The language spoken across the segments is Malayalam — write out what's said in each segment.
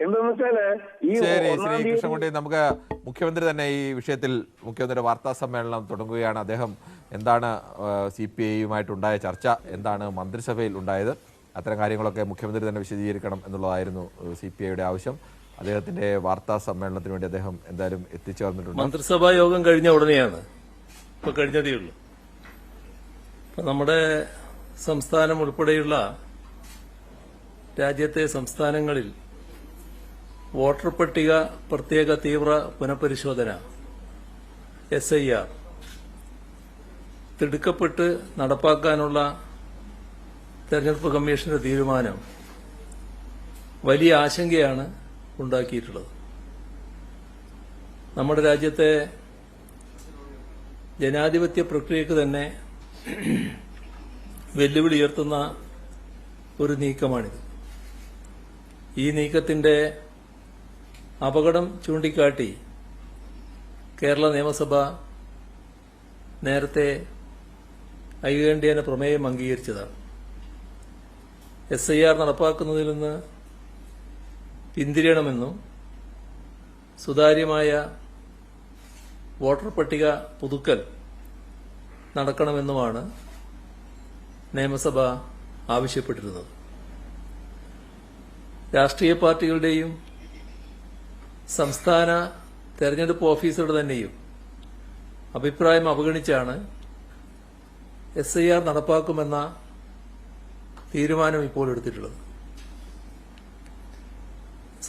എന്താന്ന് വെച്ചാല് ഈ ശരി ശ്രീ കൃഷ്ണൻകുട്ടി, നമുക്ക് മുഖ്യമന്ത്രി തന്നെ ഈ വിഷയത്തിൽ മുഖ്യമന്ത്രിയുടെ വാർത്താ സമ്മേളനം തുടങ്ങുകയാണ്. അദ്ദേഹം എന്താണ് CPI-യുമായിട്ടുണ്ടായ ചർച്ച, എന്താണ് മന്ത്രിസഭയിൽ ഉണ്ടായത്, അത്തരം കാര്യങ്ങളൊക്കെ മുഖ്യമന്ത്രി തന്നെ വിശദീകരിക്കണം എന്നുള്ളതായിരുന്നു CPI-യുടെ ആവശ്യം. അദ്ദേഹത്തിന്റെ വാർത്താ സമ്മേളനത്തിന് വേണ്ടി അദ്ദേഹം എന്തായാലും എത്തിച്ചേർന്നിട്ടുണ്ട്. മന്ത്രിസഭാ യോഗം കഴിഞ്ഞ ഉടനെയാണ്, ഇപ്പൊ കഴിഞ്ഞതേ ഉള്ളൂ. ഇപ്പൊ നമ്മുടെ സംസ്ഥാനം ഉൾപ്പെടെയുള്ള രാജ്യത്തെ സംസ്ഥാനങ്ങളിൽ വോട്ടർ പട്ടിക പ്രത്യേക തീവ്ര പുനഃപരിശോധന SIR തിടുക്കപ്പെട്ട് നടപ്പാക്കാനുള്ള തെരഞ്ഞെടുപ്പ് കമ്മീഷന്റെ തീരുമാനം വലിയ ആശങ്കയാണ് ഉണ്ടാക്കിയിട്ടുള്ളത്. നമ്മുടെ രാജ്യത്തെ ജനാധിപത്യ പ്രക്രിയക്ക് തന്നെ വെല്ലുവിളി ഉയർത്തുന്ന ഒരു നീക്കമാണിത്. ഈ നീക്കത്തിന്റെ അപകടം ചൂണ്ടിക്കാട്ടി കേരള നിയമസഭ നേരത്തെ ഐകകണ്ഠ്യേന പ്രമേയം അംഗീകരിച്ചതാണ്. SIR നടപ്പാക്കുന്നതിൽ നിന്ന് പിന്തിരിയണമെന്നും സുതാര്യമായ വോട്ടർ പട്ടിക പുതുക്കൽ നടക്കണമെന്നുമാണ് നിയമസഭ ആവശ്യപ്പെട്ടിരുന്നത്. രാഷ്ട്രീയ പാർട്ടികളുടെയും സംസ്ഥാന തെരഞ്ഞെടുപ്പ് ഓഫീസറുടെ തന്നെയും അഭിപ്രായം അവഗണിച്ചാണ് SIR നടപ്പാക്കുമെന്ന തീരുമാനം ഇപ്പോൾ എടുത്തിട്ടുള്ളത്.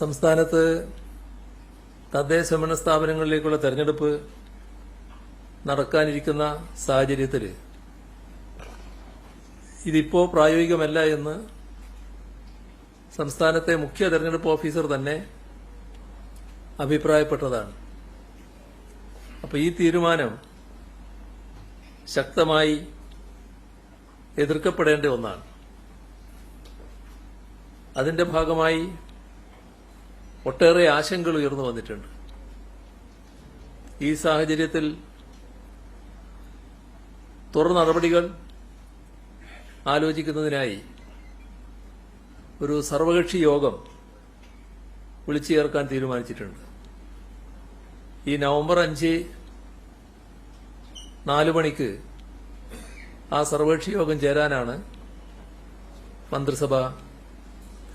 സംസ്ഥാനത്ത് തദ്ദേശ സ്വയംഭരണ സ്ഥാപനങ്ങളിലേക്കുള്ള തെരഞ്ഞെടുപ്പ് നടക്കാനിരിക്കുന്ന സാഹചര്യത്തിൽ ഇതിപ്പോ പ്രായോഗികമല്ല എന്ന് സംസ്ഥാനത്തെ മുഖ്യ തെരഞ്ഞെടുപ്പ് ഓഫീസർ തന്നെ അഭിപ്രായപ്പെട്ടതാണ്. അപ്പോൾ ഈ തീരുമാനം ശക്തമായി എതിർക്കപ്പെടേണ്ട ഒന്നാണ്. അതിന്റെ ഭാഗമായി ഒട്ടേറെ ആശങ്കകൾ ഉയർന്നു വന്നിട്ടുണ്ട്. ഈ സാഹചര്യത്തിൽ തുടർ നടപടികൾ ആലോചിക്കുന്നതിനായി ഒരു സർവകക്ഷി യോഗം വിളിച്ചു ചേർക്കാൻ തീരുമാനിച്ചിട്ടുണ്ട്. ഈ നവംബർ 5 4 മണിക്ക് ആ സർവകക്ഷി യോഗം ചേരാനാണ് മന്ത്രിസഭ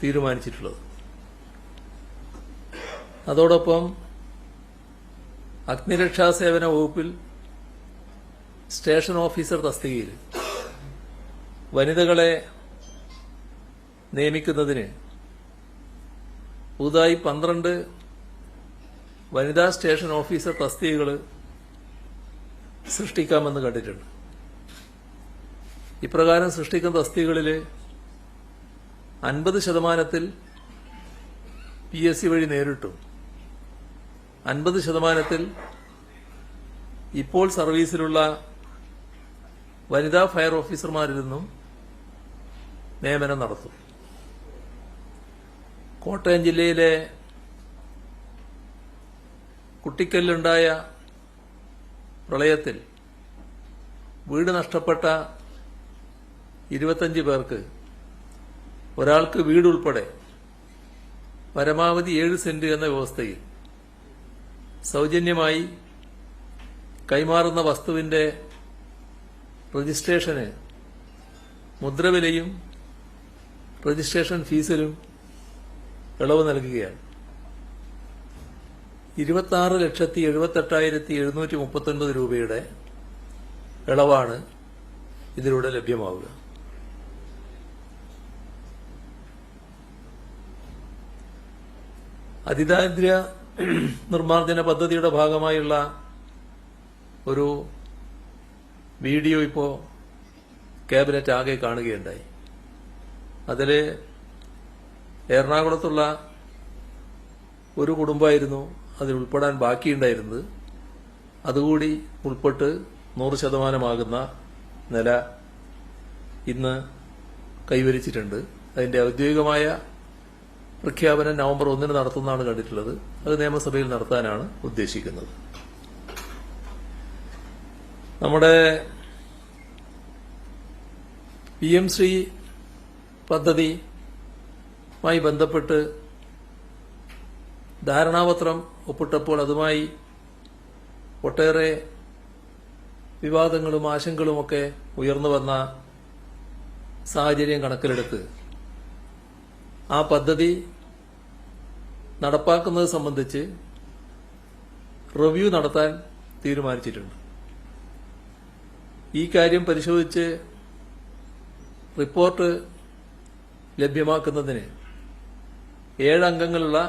തീരുമാനിച്ചിട്ടുള്ളത്. അതോടൊപ്പം അഗ്നിരക്ഷാ സേവന വകുപ്പിൽ സ്റ്റേഷൻ ഓഫീസർ തസ്തികയിൽ വനിതകളെ നിയമിക്കുന്നതിന് പുതുതായി 12 വനിതാ സ്റ്റേഷൻ ഓഫീസർ തസ്തികകൾ സൃഷ്ടിക്കാമെന്ന് കണ്ടിട്ടുണ്ട്. ഇപ്രകാരം സൃഷ്ടിക്കുന്ന തസ്തികകളിൽ 50% PSC വഴി നേരിട്ടും 50% ഇപ്പോൾ സർവീസിലുള്ള വനിതാ ഫയർ ഓഫീസർമാരിൽ നിന്നും നിയമനം നടത്തും. കോട്ടയം ജില്ലയിലെ കുട്ടിക്കല്ലുണ്ടായ പ്രളയത്തിൽ വീട് നഷ്ടപ്പെട്ട 25 പേർക്ക് ഒരാൾക്ക് വീടുൾപ്പെടെ പരമാവധി 7 സെന്റ് എന്ന വ്യവസ്ഥയിൽ സൗജന്യമായി കൈമാറുന്ന വസ്തുവിന്റെ രജിസ്ട്രേഷന് മുദ്രവിലയും രജിസ്ട്രേഷൻ ഫീസിലും ഇളവ് നൽകുകയാണ്. 26,78,739 രൂപയുടെ ഇളവാണ് ഇതിലൂടെ ലഭ്യമാവുക. അതിദാരിദ്ര്യ നിർമ്മാർജ്ജന പദ്ധതിയുടെ ഭാഗമായുള്ള ഒരു വീഡിയോ ഇപ്പോൾ ക്യാബിനറ്റ് ആകെ കാണുകയുണ്ടായി. അതിൽ എറണാകുളത്തുള്ള ഒരു കുടുംബമായിരുന്നു അതിൽ ഉൾപ്പെടാൻ ബാക്കിയുണ്ടായിരുന്നത്. അതുകൂടി ഉൾപ്പെട്ട് 100% നില ഇന്ന് കൈവരിച്ചിട്ടുണ്ട്. അതിന്റെ ഔദ്യോഗികമായ പ്രഖ്യാപനം നവംബർ 1 നടത്തുന്നതാണ് കണ്ടിട്ടുള്ളത്. അത് നിയമസഭയിൽ നടത്താനാണ് ഉദ്ദേശിക്കുന്നത്. നമ്മുടെ PM ശ്രീ പദ്ധതിയുമായി ബന്ധപ്പെട്ട് ധാരണാപത്രം ഒപ്പിട്ടപ്പോൾ അതുമായി ഒട്ടേറെ വിവാദങ്ങളും ആശങ്കകളുമൊക്കെ ഉയർന്നു വന്ന സാഹചര്യം കണക്കിലെടുത്ത് ആ പദ്ധതി നടപ്പാക്കുന്നത് സംബന്ധിച്ച് റിവ്യൂ നടത്താൻ തീരുമാനിച്ചിട്ടുണ്ട്. ഈ കാര്യം പരിശോധിച്ച് റിപ്പോർട്ട് ലഭ്യമാക്കുന്നതിന് 7 അംഗങ്ങളുള്ള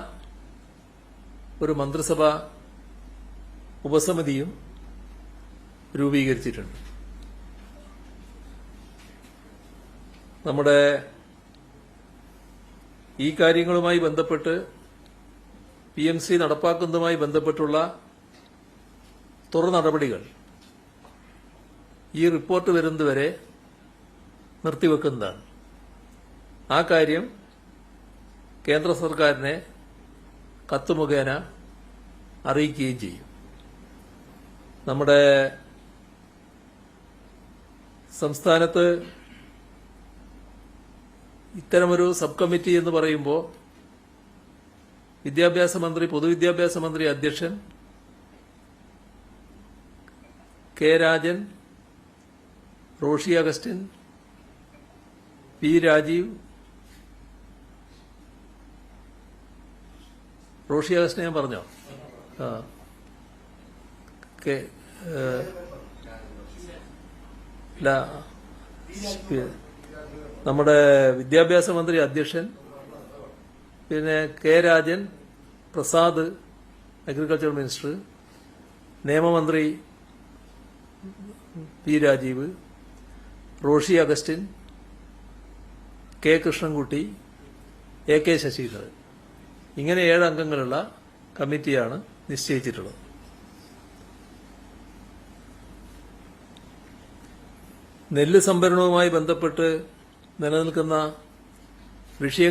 ഒരു മന്ത്രിസഭാ ഉപസമിതിയും രൂപീകരിച്ചിട്ടുണ്ട്. നമ്മുടെ ഈ കാര്യങ്ങളുമായി ബന്ധപ്പെട്ട് PMC നടപ്പാക്കുന്നതുമായി ബന്ധപ്പെട്ടുള്ള തുടർ നടപടികൾ ഈ റിപ്പോർട്ട് വരുന്നതുവരെ നിർത്തിവെക്കുന്നതാണ്. ആ കാര്യം കേന്ദ്ര സർക്കാരിനെ കത്ത് മുഖേന അറിയിക്കുകയും ചെയ്യും. നമ്മുടെ സംസ്ഥാനത്ത് ഇത്തരമൊരു സബ് കമ്മിറ്റി എന്ന് പറയുമ്പോൾ വിദ്യാഭ്യാസ മന്ത്രി, പൊതുവിദ്യാഭ്യാസ മന്ത്രി അധ്യക്ഷൻ, കെ രാജൻ, റോഷി അഗസ്റ്റിൻ, പി രാജീവ്, റോഷി അഗസ്റ്റിനെ ഞാൻ പറഞ്ഞോ? നമ്മുടെ വിദ്യാഭ്യാസ മന്ത്രി അധ്യക്ഷൻ, പിന്നെ K Rajan, Prasad agriculture minister, നിയമമന്ത്രി P Rajeev, Roshi Augustine, K Krishnankutty, A K Saseendran, ഇങ്ങനെ 7 അംഗങ്ങളുള്ള കമ്മിറ്റിയാണ് നിശ്ചയിച്ചിട്ടുള്ളത്. നെല്ല് സംഭരണവുമായി ബന്ധപ്പെട്ട് നിലനിൽക്കുന്ന വിഷയങ്ങൾ